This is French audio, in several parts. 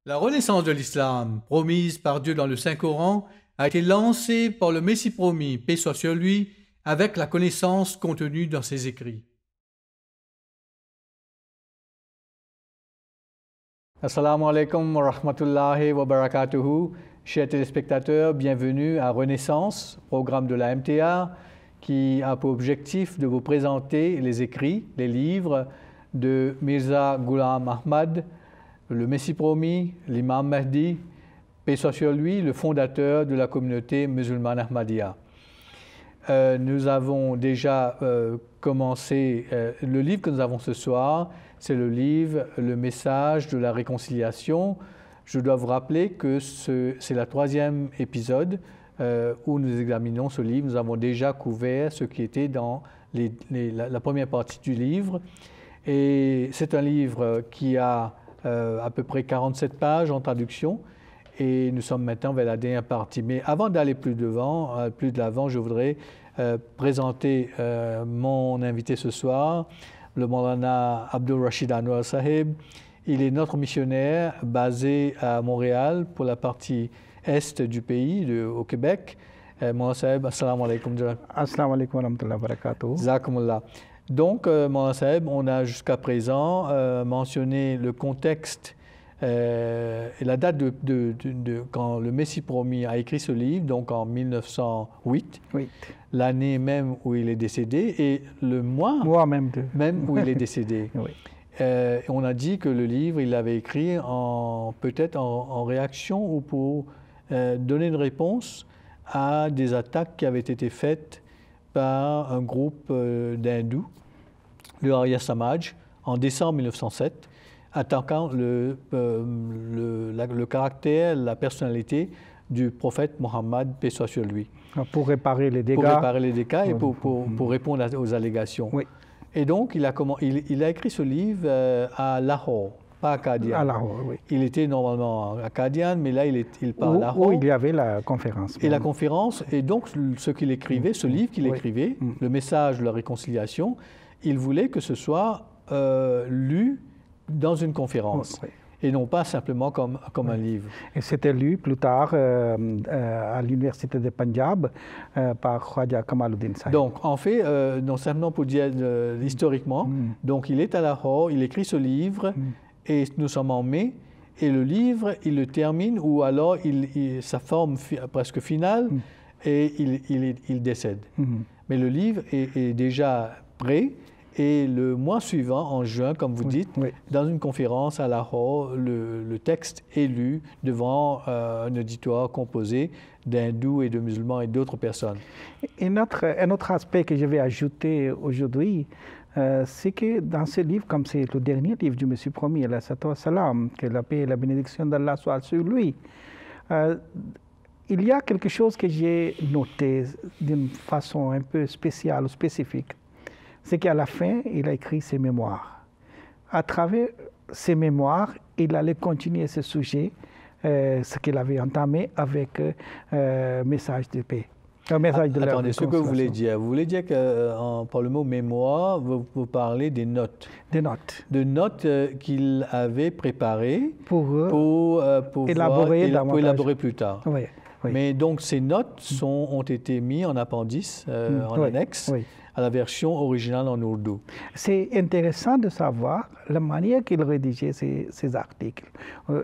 La renaissance de l'islam, promise par Dieu dans le Saint-Coran, a été lancée par le Messie promis, paix soit sur lui, avec la connaissance contenue dans ses écrits. Assalamu alaikum wa rahmatullahi wa barakatuhu. Chers téléspectateurs, bienvenue à Renaissance, programme de la MTA, qui a pour objectif de vous présenter les écrits, les livres de Mirza Ghulam Ahmad, le Messie promis, l'imam Mahdi, paix soit sur lui, le fondateur de la communauté musulmane Ahmadiyya. Nous avons déjà commencé, le livre que nous avons ce soir, c'est le livre « Le message de la réconciliation ». Je dois vous rappeler que c'est le troisième épisode où nous examinons ce livre. Nous avons déjà couvert ce qui était dans la première partie du livre. Et c'est un livre qui a à peu près 47 pages en traduction. Et nous sommes maintenant vers la dernière partie. Mais avant d'aller plus de l'avant, je voudrais présenter mon invité ce soir, le Maulana Abdul Rashid Anwar Sahib. Il est notre missionnaire basé à Montréal pour la partie est du pays, au Québec. Maulana Sahib, assalamu alaikum. Assalamu alaikum wa rahmatullahi wa barakatuh. Jazakumullah. Donc, Maulana Sahib, on a jusqu'à présent mentionné le contexte et la date de quand le Messie promis a écrit ce livre, donc en 1908, oui. L'année même où il est décédé et le mois même où il est décédé. Oui. On a dit que le livre, il l'avait écrit peut-être en réaction ou pour donner une réponse à des attaques qui avaient été faites par un groupe d'hindous, le Arya Samaj, en décembre 1907, attaquant le caractère, la personnalité du prophète Mohammed, paix soit sur lui. Pour réparer les dégâts. Pour réparer les dégâts et pour répondre aux allégations. Oui. Et donc, il a écrit ce livre à Lahore, pas à Qadian. À Lahore, oui. Il était normalement à Qadian, mais là, il part à Lahore. Où il y avait la conférence. Et la conférence, et donc ce qu'il écrivait, ce livre qu'il écrivait, le message de la réconciliation, il voulait que ce soit lu dans une conférence. Oui. Et non pas simplement comme un livre. Et c'était lu plus tard à l'université de Punjab par Khwaja Kamaluddin Sahib. Donc, en fait, non simplement pour dire historiquement, donc il est à Lahore, il écrit ce livre, et nous sommes en mai, et le livre, il le termine, ou alors sa forme presque finale, et il décède. Mais le livre est déjà prêt. Et le mois suivant, en juin, comme vous dites, dans une conférence à Lahore, le texte est lu devant un auditoire composé d'hindous et de musulmans et d'autres personnes. Un autre aspect que je vais ajouter aujourd'hui, c'est que dans ce livre, comme c'est le dernier livre du Messie promis, que la paix et la bénédiction d'Allah soient sur lui, il y a quelque chose que j'ai noté d'une façon un peu spéciale ou spécifique. C'est qu'à la fin, il a écrit ses mémoires. À travers ses mémoires, il allait continuer ce sujet, ce qu'il avait entamé avec message de paix. Un message de la Attendez, ce que vous voulez dire que par le mot mémoire, vous parlez des notes. Des notes. De notes qu'il avait préparées pour élaborer plus tard. Oui, oui. Mais donc ces notes ont été mises en appendice, en annexe. Oui. À la version originale en ourdou. C'est intéressant de savoir la manière qu'il rédigeait ces articles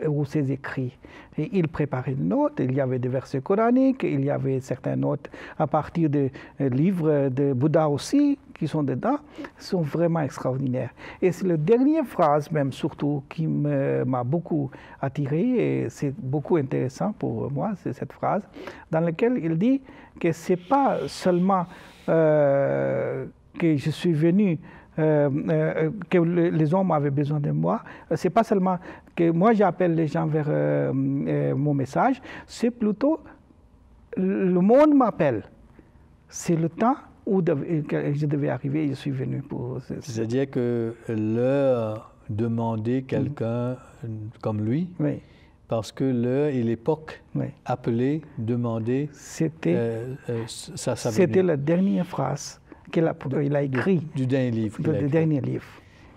ou ses écrits. Et il préparait des notes, il y avait des versets coraniques, il y avait certaines notes à partir de livres de Bouddha aussi qui sont dedans, sont vraiment extraordinaires. Et c'est la dernière phrase même surtout qui m'a beaucoup attiré et c'est beaucoup intéressant pour moi, c'est cette phrase dans laquelle il dit que ce n'est pas seulement que je suis venu, que les hommes avaient besoin de moi. Ce n'est pas seulement que moi j'appelle les gens vers mon message, c'est plutôt le monde m'appelle. C'est le temps où je devais arriver et je suis venu pour... C'est-à-dire que leur demander quelqu'un comme lui, oui. Parce que l'heure et l'époque appelée, demandée, c'était ça venait. La dernière phrase qu'il a écrite. Du dernier livre. Du dernier livre.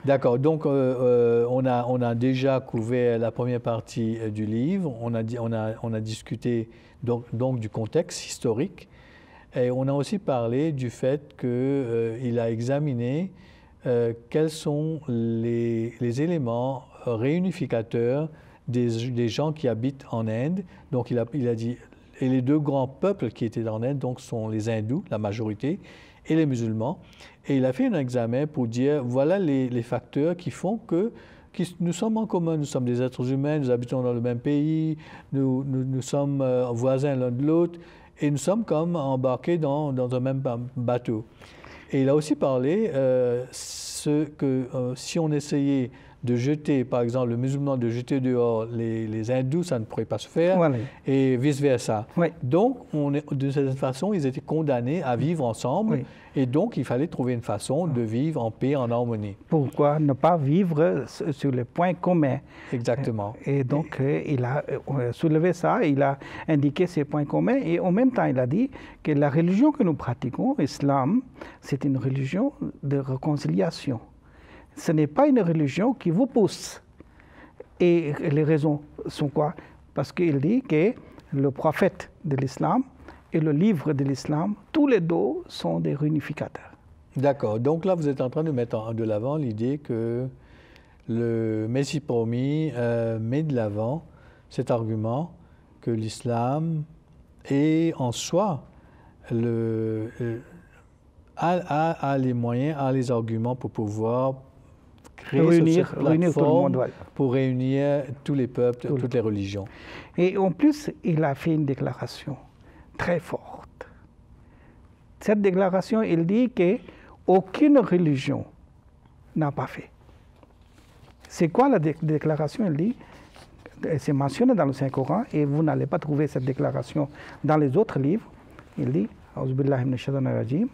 D'accord. Donc, on a déjà couvert la première partie du livre. On a discuté donc du contexte historique. Et on a aussi parlé du fait qu'il a examiné quels sont les éléments réunificateurs des gens qui habitent en Inde. Donc, il a dit, et les deux grands peuples qui étaient en Inde donc, sont les hindous, la majorité, et les musulmans. Et il a fait un examen pour dire, voilà les facteurs qui font que nous sommes en commun, nous sommes des êtres humains, nous habitons dans le même pays, nous sommes voisins l'un de l'autre, et nous sommes comme embarqués dans un même bateau. Et il a aussi parlé si on essayait de jeter, par exemple, le musulman de jeter dehors les hindous, ça ne pourrait pas se faire, voilà. Et vice-versa. Oui. Donc, de cette façon, ils étaient condamnés à vivre ensemble, oui. Et donc, il fallait trouver une façon de vivre en paix, en harmonie. Pourquoi ne pas vivre sur les points communs? Exactement. Et donc, il a soulevé ça, il a indiqué ces points communs, et en même temps, il a dit que la religion que nous pratiquons, l'islam, c'est une religion de réconciliation. Ce n'est pas une religion qui vous pousse. Et les raisons sont quoi? Parce qu'il dit que le prophète de l'islam et le livre de l'islam, tous les deux sont des réunificateurs. D'accord. Donc là, vous êtes en train de mettre de l'avant l'idée que le Messie promis met de l'avant cet argument que l'islam est en soi a les moyens, a les arguments pour pouvoir réunir tout le monde, ouais. Pour réunir tous les peuples, toutes les religions. Et en plus, il a fait une déclaration très forte. Cette déclaration, il dit qu'aucune religion n'a pas fait. C'est quoi la déclaration? Il dit, c'est mentionné dans le Saint-Coran, et vous n'allez pas trouver cette déclaration dans les autres livres. Il dit, Auzubillahi minash shaitanir rajim,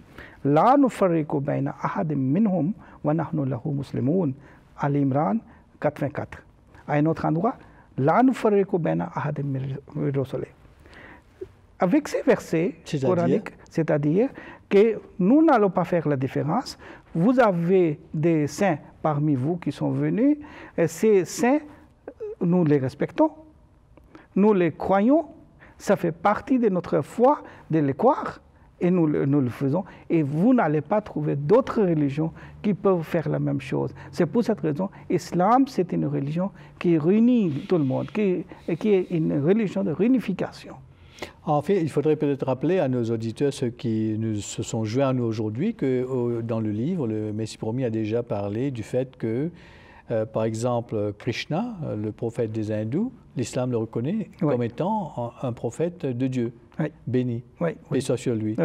La nufarriqu bayna ahadim minhum wa nahnu lahu muslimun. Al-Imran 84. À un autre endroit, La nufarriqu bayna ahadim min rusulihi. Avec ces versets coraniques, c'est-à-dire que nous n'allons pas faire la différence. Vous avez des saints parmi vous qui sont venus, et ces saints, nous les respectons, nous les croyons, ça fait partie de notre foi de les croire, et nous le faisons. Et vous n'allez pas trouver d'autres religions qui peuvent faire la même chose. C'est pour cette raison, l'islam, c'est une religion qui réunit tout le monde, qui est une religion de réunification. En fait, il faudrait peut-être rappeler à nos auditeurs, ceux qui se sont joints à nous aujourd'hui, que dans le livre, le Messie promis a déjà parlé du fait que, par exemple, Krishna, le prophète des hindous, l'islam le reconnaît comme étant un prophète de Dieu, béni, paix soit sur lui.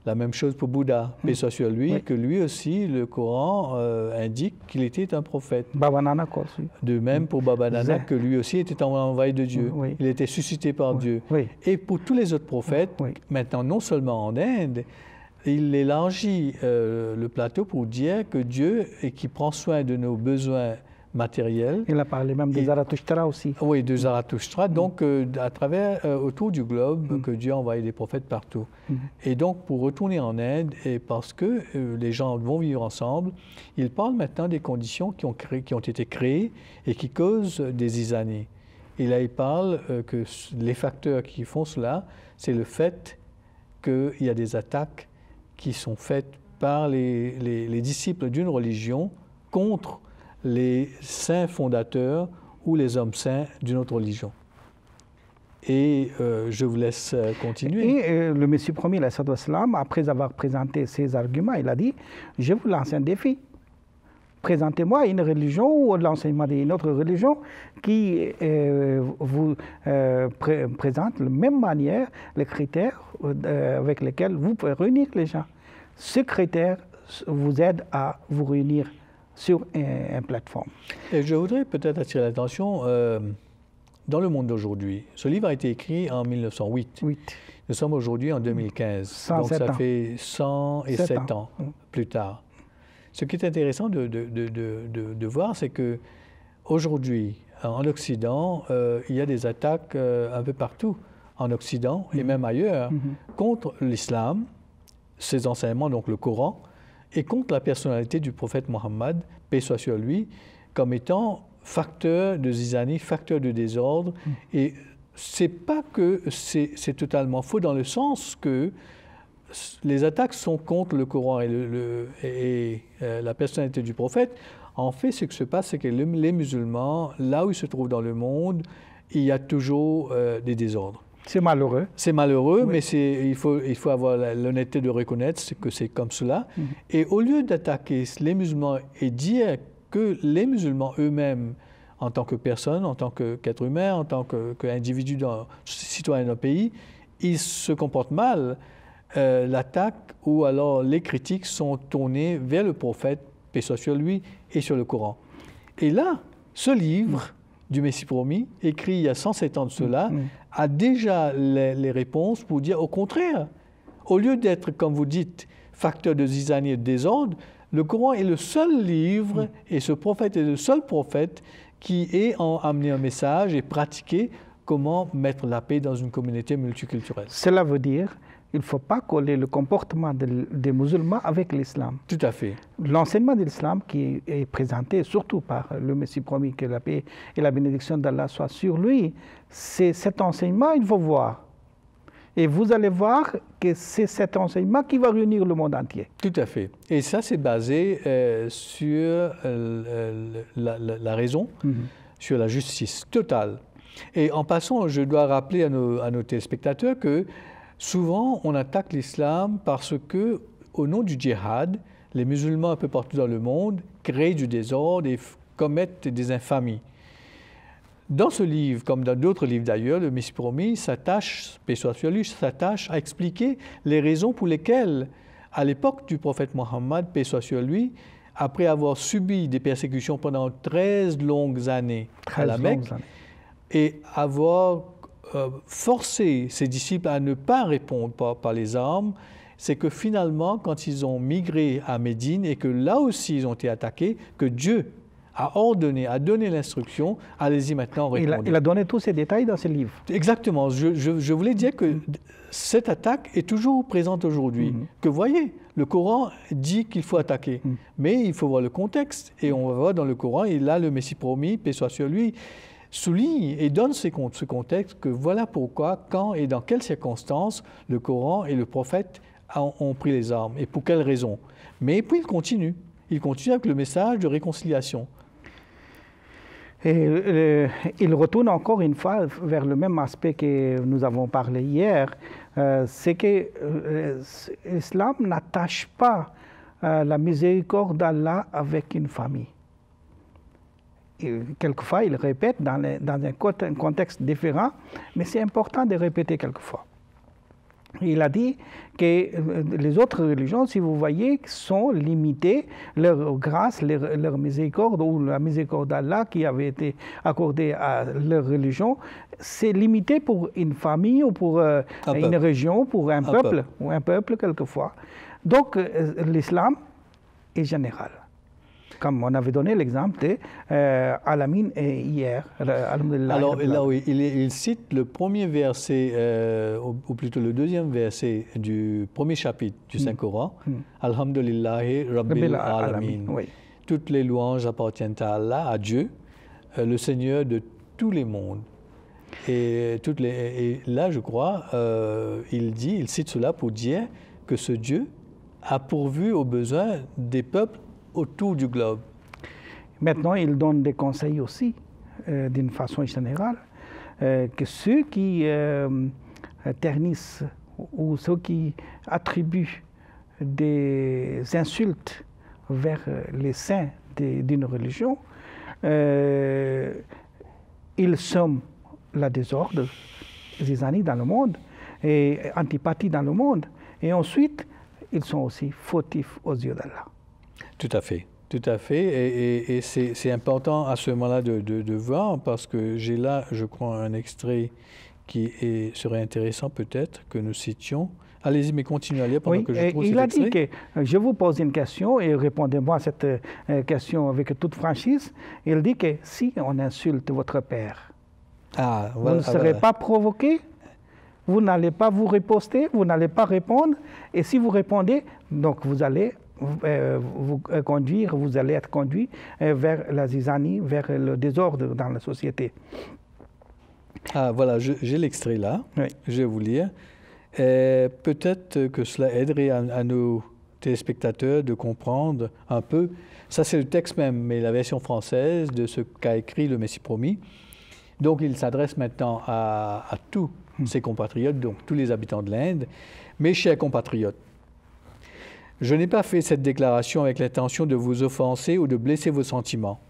La même chose pour Bouddha, paix soit sur lui, que lui aussi, le Coran indique qu'il était un prophète. Baba Nanak aussi. De même pour Baba Nanak, que lui aussi était envoyé de Dieu. Il était suscité par Dieu. Et pour tous les autres prophètes, maintenant, non seulement en Inde, il élargit le plateau pour dire que Dieu, et qui prend soin de nos besoins matériels. Il a parlé même de Zarathustra aussi. Oui, de Zarathustra. Donc, à travers, autour du globe, que Dieu a envoyé des prophètes partout. Et donc, pour retourner en Inde, et parce que les gens vont vivre ensemble, il parle maintenant des conditions qui ont été créées et qui causent des zizanies. Et là, il parle que les facteurs qui font cela, c'est le fait qu'il y a des attaques qui sont faites par les disciples d'une religion contre les saints fondateurs ou les hommes saints d'une autre religion. Et je vous laisse continuer. Et le Messie promis, après avoir présenté ses arguments, il a dit, je vous lance un défi. Présentez-moi une religion ou l'enseignement d'une autre religion qui vous présente de la même manière les critères avec lesquels vous pouvez réunir les gens. Ces critères vous aident à vous réunir sur une plateforme. Et je voudrais peut-être attirer l'attention dans le monde d'aujourd'hui. Ce livre a été écrit en 1908. Nous sommes aujourd'hui en 2015. Donc ça fait 107 ans plus tard. Ce qui est intéressant de voir, c'est qu'aujourd'hui, en Occident, il y a des attaques un peu partout, en Occident et même ailleurs, contre l'islam, ses enseignements, donc le Coran, et contre la personnalité du prophète Mohammed, paix soit sur lui, comme étant facteur de zizanie, facteur de désordre. Et c'est pas que c'est totalement faux dans le sens que les attaques sont contre le Coran et la personnalité du prophète. En fait, ce qui se passe, c'est que les musulmans, là où ils se trouvent dans le monde, il y a toujours des désordres. C'est malheureux. C'est malheureux, oui. Mais il faut avoir l'honnêteté de reconnaître que c'est comme cela. Et au lieu d'attaquer les musulmans et dire que les musulmans eux-mêmes, en tant que personnes, en tant qu'êtres humains, en tant qu'individus, citoyens d'un pays, ils se comportent mal, l'attaque ou alors les critiques sont tournées vers le prophète, paix soit sur lui, et sur le Coran. Et là, ce livre du Messie promis, écrit il y a 107 ans de cela, a déjà les réponses pour dire au contraire. Au lieu d'être, comme vous dites, facteur de zizanie et de désordre, le Coran est le seul livre et ce prophète est le seul prophète qui ait amené un message et pratiqué comment mettre la paix dans une communauté multiculturelle. Cela veut dire qu'il ne faut pas coller le comportement des musulmans avec l'islam. Tout à fait. L'enseignement de l'islam qui est présenté surtout par le Messie promis, que la paix et la bénédiction d'Allah soient sur lui, c'est cet enseignement qu'il faut voir. Et vous allez voir que c'est cet enseignement qui va réunir le monde entier. Tout à fait. Et ça, c'est basé sur la raison, sur la justice totale. Et en passant, je dois rappeler à nos téléspectateurs que souvent, on attaque l'islam parce que, au nom du djihad, les musulmans un peu partout dans le monde créent du désordre et commettent des infamies. Dans ce livre, comme dans d'autres livres d'ailleurs, le Messie promis s'attache, paix soit sur lui, s'attache à expliquer les raisons pour lesquelles, à l'époque du prophète Mohammed, paix soit sur lui, après avoir subi des persécutions pendant 13 longues années à la Mecque, et avoir forcé ses disciples à ne pas répondre par les armes, c'est que finalement, quand ils ont migré à Médine et que là aussi ils ont été attaqués, que Dieu a ordonné, a donné l'instruction, allez-y maintenant, répondez. Il a donné tous ces détails dans ce livre. Exactement. Je voulais dire que cette attaque est toujours présente aujourd'hui. Que voyez, le Coran dit qu'il faut attaquer, mais il faut voir le contexte. Et on va voir dans le Coran, et là, le Messie promis, paix soit sur lui, souligne et donne ce contexte que voilà pourquoi, quand et dans quelles circonstances le Coran et le prophète ont pris les armes et pour quelles raisons. Mais puis il continue avec le message de réconciliation. Et il retourne encore une fois vers le même aspect que nous avons parlé hier, c'est que l'islam n'attache pas la miséricorde d'Allah avec une famille. Et quelquefois, il répète dans un contexte différent, mais c'est important de répéter quelquefois. Il a dit que les autres religions, si vous voyez, sont limitées, leur grâce, leur miséricorde, ou la miséricorde d'Allah qui avait été accordée à leur religion, c'est limité pour une famille ou pour une région, pour un peuple, ou un peuple quelquefois. Donc l'islam est général. Comme on avait donné l'exemple de Al-Amin hier. Alors là, oui, il cite le premier verset, ou plutôt le deuxième verset du premier chapitre du Saint-Coran. Alhamdulillahi Rabbil Alamin. Oui. Toutes les louanges appartiennent à Allah, à Dieu, le Seigneur de tous les mondes. Et là, je crois, il cite cela pour dire que ce Dieu a pourvu aux besoins des peuples autour du globe. Maintenant, il donne des conseils aussi, d'une façon générale, que ceux qui ternissent ou ceux qui attribuent des insultes vers les saints d'une religion, ils sèment la désordre, zizanie dans le monde et antipathie dans le monde. Et ensuite, ils sont aussi fautifs aux yeux d'Allah. Tout à fait, tout à fait. Et c'est important à ce moment-là de voir, parce que j'ai là, je crois, un extrait qui serait intéressant peut-être que nous citions. Allez-y, mais continuez à lire pendant que je trouve cet extrait. Il a dit que je vous pose une question et répondez-moi à cette question avec toute franchise. Il dit que si on insulte votre père, vous ne serez pas provoqué, vous n'allez pas vous riposter, vous n'allez pas répondre. Et si vous répondez, donc vous allez vous allez être conduit vers la zizanie, vers le désordre dans la société. Ah, voilà, j'ai l'extrait là. Oui. Je vais vous lire. Peut-être que cela aiderait à nos téléspectateurs de comprendre un peu. Ça, c'est le texte même, mais la version française de ce qu'a écrit le Messie promis. Donc, il s'adresse maintenant à tous ses compatriotes, donc tous les habitants de l'Inde. Mes chers compatriotes, je n'ai pas fait cette déclaration avec l'intention de vous offenser ou de blesser vos sentiments.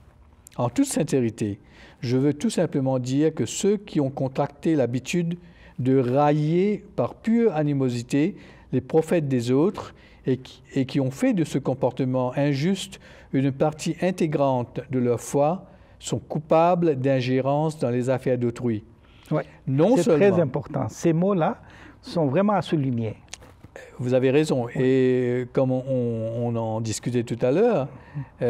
En toute sincérité, je veux tout simplement dire que ceux qui ont contracté l'habitude de railler par pure animosité les prophètes des autres et qui ont fait de ce comportement injuste une partie intégrante de leur foi sont coupables d'ingérence dans les affaires d'autrui. Ouais. C'est très important. Ces mots-là sont vraiment à souligner. Vous avez raison. Oui. Et comme on en discutait tout à l'heure,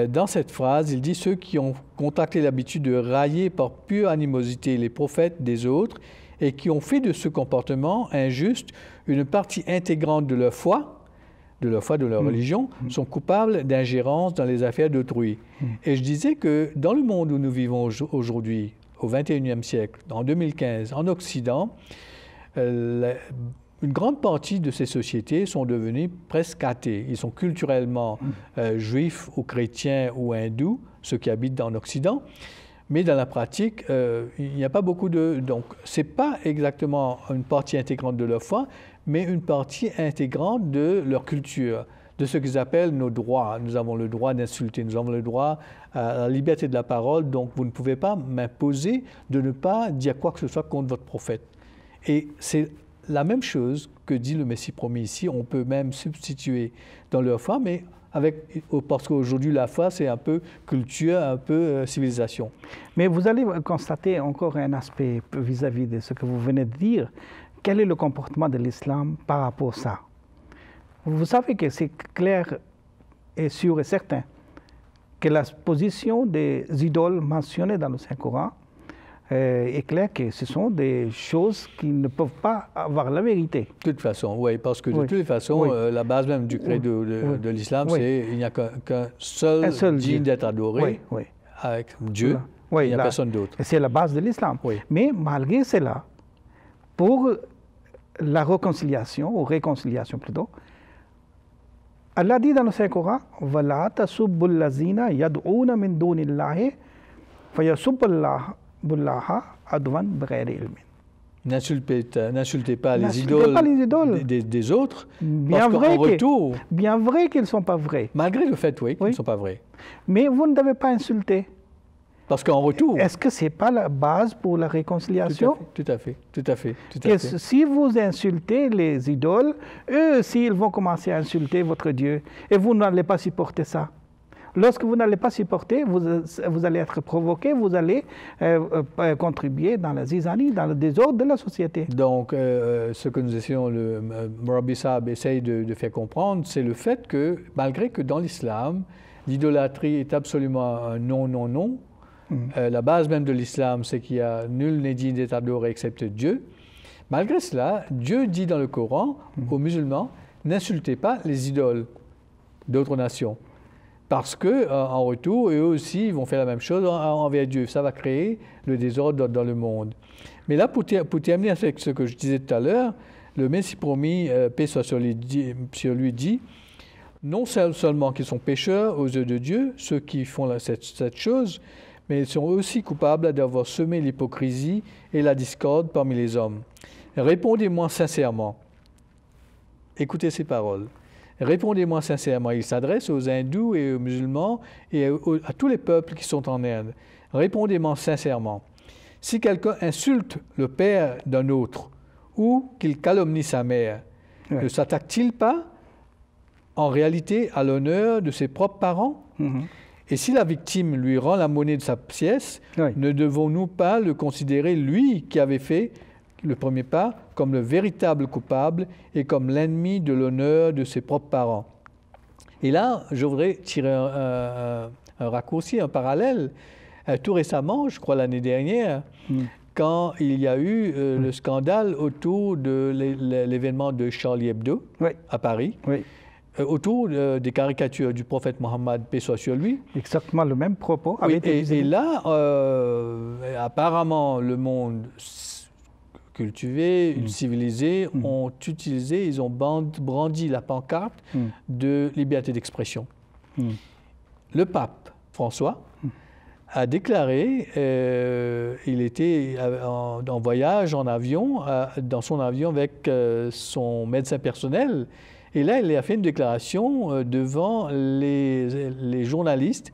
dans cette phrase, il dit « Ceux qui ont contracté l'habitude de railler par pure animosité les prophètes des autres et qui ont fait de ce comportement injuste une partie intégrante de leur foi, de leur religion, sont coupables d'ingérence dans les affaires d'autrui. » Et je disais que dans le monde où nous vivons aujourd'hui, au XXIe siècle, en 2015, en Occident, une grande partie de ces sociétés sont devenues presque athées. Ils sont culturellement juifs ou chrétiens ou hindous, ceux qui habitent en Occident. Mais dans la pratique, il n'y a pas beaucoup de... Donc, ce n'est pas exactement une partie intégrante de leur foi, mais une partie intégrante de leur culture, de ce qu'ils appellent nos droits. Nous avons le droit d'insulter, nous avons le droit à la liberté de la parole, donc vous ne pouvez pas m'imposer de ne pas dire quoi que ce soit contre votre prophète. Et c'est la même chose que dit le Messie promis ici. On peut même substituer dans leur foi, mais parce qu'aujourd'hui la foi c'est un peu culture, un peu civilisation. Mais vous allez constater encore un aspect vis-à-vis de ce que vous venez de dire. Quel est le comportement de l'islam par rapport à ça? Vous savez que c'est clair et sûr et certain que la position des idoles mentionnées dans le Saint-Coran est clair que ce sont des choses qui ne peuvent pas avoir la vérité. De toute façon, oui, parce que de toutes les façons, la base même du credo de l'islam, c'est qu'il n'y a qu'un seul digne d'être adoré avec Dieu, il n'y a personne d'autre. C'est la base de l'islam. Mais malgré cela, pour la réconciliation, ou réconciliation plutôt, Allah dit dans le Saint-Coran, وَلَا تَسُبُّ الَّذِينَ يَدْعُونَ مِن دُونِ اللَّهِ فَيَسُبُّ اللَّهَ عَدْوًا بِغَيْرِ عِلْمٍ. N'insultez pas les idoles des autres, bien parce qu'en retour... Bien vrai qu'ils ne sont pas vrais. Malgré le fait, qu'ils ne sont pas vrais. Mais vous ne devez pas insulter. Parce qu'en retour... Est-ce que ce n'est pas la base pour la réconciliation? Tout à fait. Si vous insultez les idoles, eux aussi, ils vont commencer à insulter votre Dieu. Et vous n'allez pas supporter ça. Lorsque vous n'allez pas supporter, vous allez être provoqué, vous allez contribuer dans la zizanie, dans le désordre de la société. Donc, ce que nous essayons, le Murabi Sahab essaye de faire comprendre, c'est le fait que, malgré que dans l'islam, l'idolâtrie est absolument un non. La base même de l'islam, c'est qu'il n'y a nul n'est digne d'être adoré excepté Dieu. Malgré cela, Dieu dit dans le Coran aux musulmans, n'insultez pas les idoles d'autres nations. Parce qu'en retour, eux aussi, ils vont faire la même chose envers Dieu. Ça va créer le désordre dans le monde. Mais là, pour terminer avec ce que je disais tout à l'heure, le Messie promis, paix soit sur lui, dit, non seulement qu'ils sont pécheurs aux yeux de Dieu, ceux qui font cette chose, mais ils sont aussi coupables d'avoir semé l'hypocrisie et la discorde parmi les hommes. Répondez-moi sincèrement. Écoutez ces paroles. Répondez-moi sincèrement. Il s'adresse aux hindous et aux musulmans et à tous les peuples qui sont en Inde. Répondez-moi sincèrement. Si quelqu'un insulte le père d'un autre ou qu'il calomnie sa mère, ne s'attaque-t-il pas en réalité à l'honneur de ses propres parents? Et si la victime lui rend la monnaie de sa pièce, ne devons-nous pas le considérer, lui qui avait fait le premier pas, comme le véritable coupable et comme l'ennemi de l'honneur de ses propres parents? Et là, je voudrais tirer un raccourci, un parallèle. Tout récemment, je crois l'année dernière, quand il y a eu le scandale autour de l'événement de Charlie Hebdo à Paris. autour des caricatures du prophète Mohammed, paix soit sur lui. Exactement le même propos avait Oui, été et là, apparemment, le monde cultivé, civilisé, ont utilisé, ils ont brandi la pancarte de liberté d'expression. Le pape François a déclaré, il était en voyage en avion, dans son avion avec son médecin personnel, et là il a fait une déclaration devant les journalistes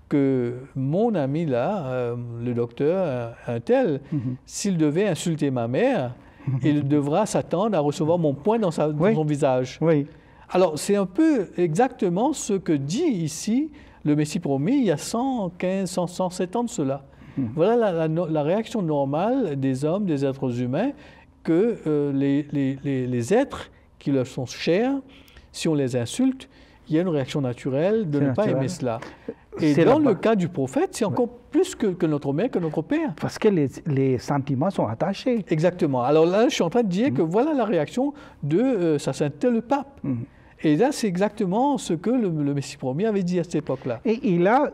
que mon ami là, le docteur un tel, s'il devait insulter ma mère, il devra s'attendre à recevoir mon poing dans son visage. Oui. Alors c'est un peu exactement ce que dit ici le Messie promis il y a 115, 107 ans de cela. Voilà la réaction normale des hommes, des êtres humains, que les êtres qui leur sont chers, si on les insulte, il y a une réaction naturelle de ne pas aimer cela. Et dans le cas du prophète, c'est encore plus que notre mère, que notre père. Parce que les sentiments sont attachés. Exactement. Alors là, je suis en train de dire que voilà la réaction de Sa Sainteté le pape. Et là, c'est exactement ce que le Messie promis avait dit à cette époque-là. Et il a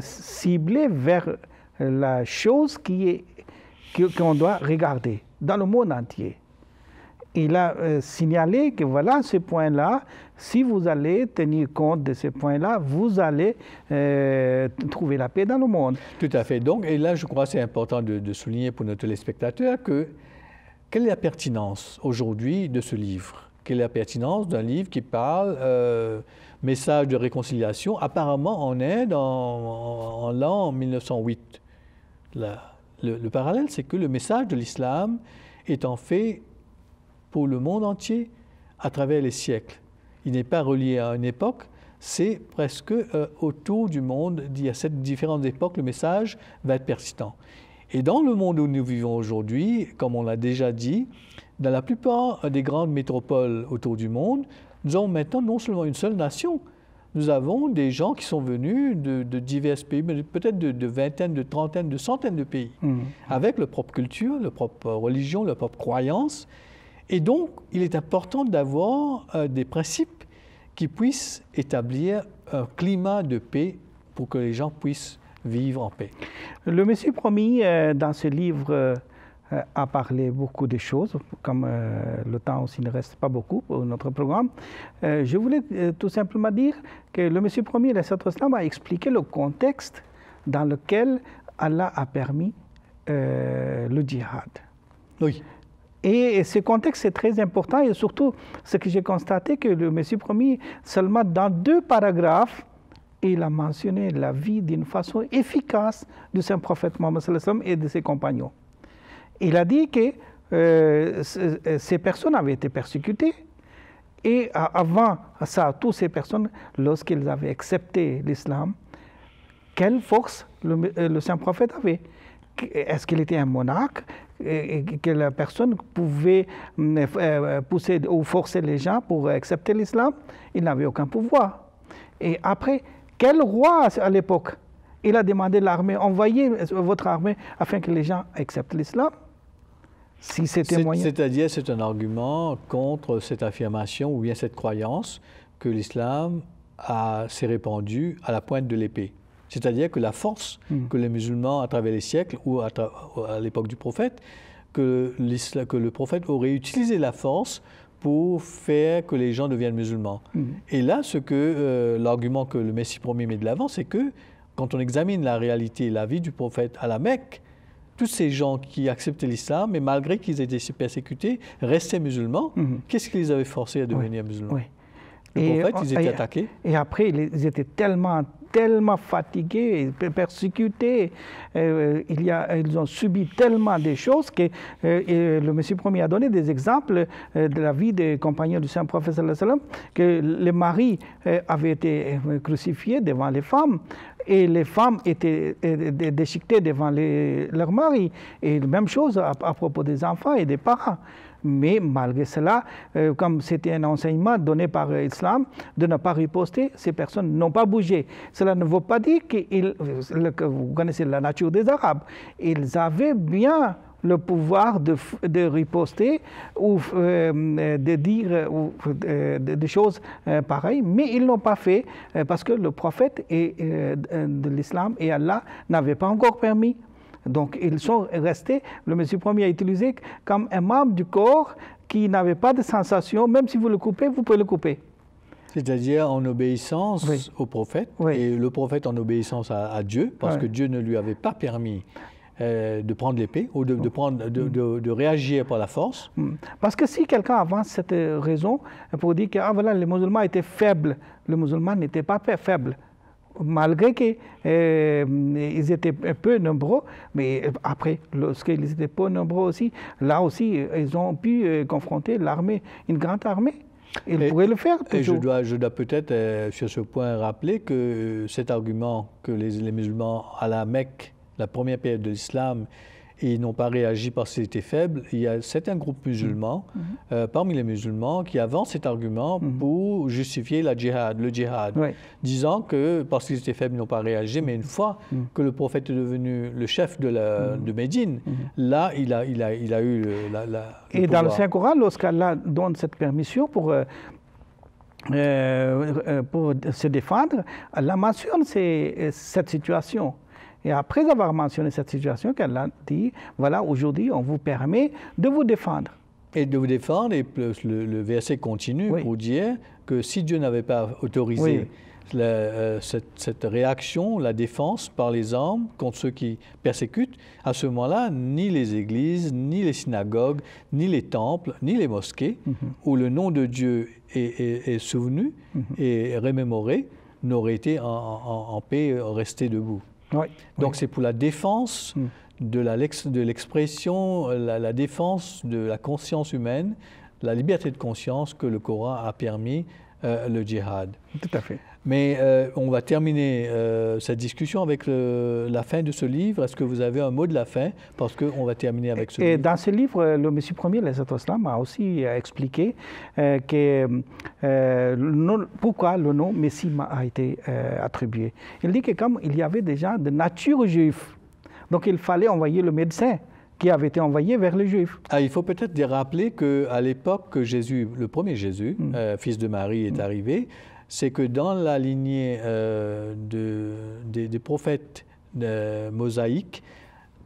ciblé vers la chose qu'on doit regarder dans le monde entier. Il a signalé que voilà ce point-là, si vous allez tenir compte de ce point-là, vous allez trouver la paix dans le monde. Tout à fait. Donc, et là, je crois que c'est important de souligner pour nos téléspectateurs quelle est la pertinence aujourd'hui de ce livre? Quelle est la pertinence d'un livre qui parle message de réconciliation, apparemment en Inde en l'an 1908. Le parallèle, c'est que le message de l'islam est en fait pour le monde entier à travers les siècles. Il n'est pas relié à une époque, c'est presque autour du monde, il y a cette différentes époques, le message va être persistant. Et dans le monde où nous vivons aujourd'hui, comme on l'a déjà dit, dans la plupart des grandes métropoles autour du monde, nous avons maintenant non seulement une seule nation, nous avons des gens qui sont venus de divers pays, mais peut-être de vingtaines, de trentaines, de centaines de pays, avec leur propre culture, leur propre religion, leur propre croyance. Et donc, il est important d'avoir des principes qui puissent établir un climat de paix pour que les gens puissent vivre en paix. Le Messie promis, dans ce livre, a parlé beaucoup de choses, comme le temps aussi ne reste pas beaucoup pour notre programme. Je voulais tout simplement dire que le Messie promis, l'Islam, a expliqué le contexte dans lequel Allah a permis le djihad. Oui. Et ce contexte est très important, et surtout ce que j'ai constaté, que le Messie promis, seulement dans 2 paragraphes, il a mentionné la vie d'une façon efficace du saint prophète Mohammed et de ses compagnons. Il a dit que ces personnes avaient été persécutées, et avant ça, toutes ces personnes, lorsqu'ils avaient accepté l'islam, quelle force le saint prophète avait? Est-ce qu'il était un monarque? Et que la personne pouvait pousser ou forcer les gens pour accepter l'islam? Il n'avait aucun pouvoir. Et après, quel roi à l'époque? Il a demandé l'armée, envoyez votre armée afin que les gens acceptent l'islam. Si c'était moyen. C'est-à-dire, c'est un argument contre cette affirmation ou bien cette croyance que l'islam s'est répandu à la pointe de l'épée. C'est-à-dire que la force que les musulmans, à travers les siècles ou à l'époque du prophète, que le prophète aurait utilisé la force pour faire que les gens deviennent musulmans. Et là, l'argument que le Messie promis met de l'avant, c'est que quand on examine la réalité, la vie du prophète à la Mecque, tous ces gens qui acceptaient l'islam, mais malgré qu'ils étaient persécutés, restaient musulmans. Qu'est-ce qui les avait forcés à devenir musulmans? Le prophète, ils étaient attaqués. Et après, ils étaient tellement fatigués, persécutés, ils ont subi tellement de choses que le Messie promis a donné des exemples de la vie des compagnons du saint prophète que les maris avaient été crucifiés devant les femmes et les femmes étaient déchiquetées devant leurs maris. Et même chose à propos des enfants et des parents. Mais malgré cela, comme c'était un enseignement donné par l'islam, de ne pas riposter, ces personnes n'ont pas bougé. Cela ne veut pas dire que vous connaissez la nature des Arabes. Ils avaient bien le pouvoir de riposter ou de dire des choses pareilles, mais ils ne l'ont pas fait parce que le prophète de l'islam et Allah n'avaient pas encore permis. Donc ils sont restés, le Messie premier a utilisé comme un membre du corps qui n'avait pas de sensation, même si vous le coupez, vous pouvez le couper. C'est-à-dire en obéissance au prophète, et le prophète en obéissance à Dieu, parce que Dieu ne lui avait pas permis de prendre l'épée ou de réagir par la force. Parce que si quelqu'un avance cette raison pour dire que voilà, les musulmans étaient faibles, les musulmans n'étaient pas faibles. Malgré qu'ils étaient peu nombreux, mais après, lorsqu'ils étaient peu nombreux aussi, là aussi, ils ont pu confronter l'armée, une grande armée. Ils pourraient le faire toujours. Et je dois peut-être, sur ce point, rappeler que cet argument que les musulmans à la Mecque, la première période de l'islam, ils n'ont pas réagi parce qu'ils étaient faibles. Il y a certains groupes musulmans, parmi les musulmans, qui avancent cet argument pour justifier le djihad, disant que parce qu'ils étaient faibles, ils n'ont pas réagi. Mais une fois que le prophète est devenu le chef de Médine, là, il a eu Et dans le Saint-Coran, lorsqu'Allah donne cette permission pour se défendre, Allah mentionne cette situation. Et après avoir mentionné cette situation, qu'elle a dit, voilà, aujourd'hui, on vous permet de vous défendre. Et de vous défendre, et le verset continue pour dire que si Dieu n'avait pas autorisé cette réaction, la défense par les armes contre ceux qui persécutent, à ce moment-là, ni les églises, ni les synagogues, ni les temples, ni les mosquées, où le nom de Dieu est souvenu et remémoré, n'auraient été en paix, restés debout. Donc c'est pour la défense de l'expression, la défense de la conscience humaine, la liberté de conscience que le Coran a permis le djihad. Tout à fait. Mais on va terminer cette discussion avec la fin de ce livre. Est-ce que vous avez un mot de la fin? Parce qu'on va terminer avec ce livre. Et dans ce livre, le Messie premier, l'Islam, a aussi expliqué pourquoi le nom Messie a été attribué. Il dit que comme il y avait déjà de nature juive, donc il fallait envoyer le médecin qui avait été envoyé vers les Juifs. Il faut peut-être rappeler qu'à l'époque que Jésus, le premier Jésus, fils de Marie, est arrivé, c'est que dans la lignée des prophètes mosaïques,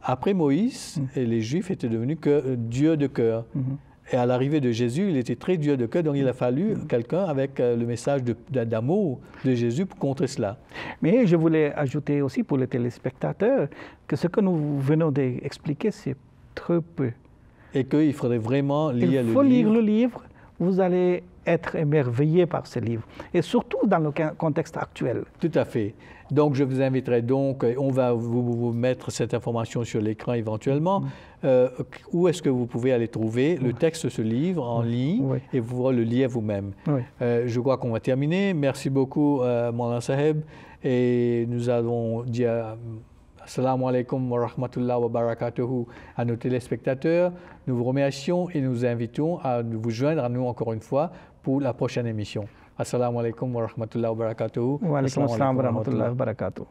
après Moïse, les Juifs étaient devenus Dieu de cœur. Et à l'arrivée de Jésus, il était très dur de cœur, donc il a fallu quelqu'un avec le message d'amour de Jésus pour contrer cela. Mais je voulais ajouter aussi pour les téléspectateurs que ce que nous venons d'expliquer, c'est très peu. Et qu'il faudrait vraiment lire le livre. Il faut lire le livre, vous allez être émerveillé par ce livre, et surtout dans le contexte actuel. Tout à fait. Donc, je vous inviterai donc, on va vous mettre cette information sur l'écran éventuellement. Où est-ce que vous pouvez aller trouver le texte de ce livre en ligne et vous le lire vous-même. Je crois qu'on va terminer. Merci beaucoup, Maulana Saheb. Et nous allons dire Assalamu alaikum wa rahmatullahi wa barakatuhu à nos téléspectateurs. Nous vous remercions et nous vous invitons à vous joindre à nous encore une fois pour la prochaine émission. Assalamu alaikum wa rahmatullahi wa barakatuhu. Wa alaikum assalam wa rahmatullahi wa barakatuhu.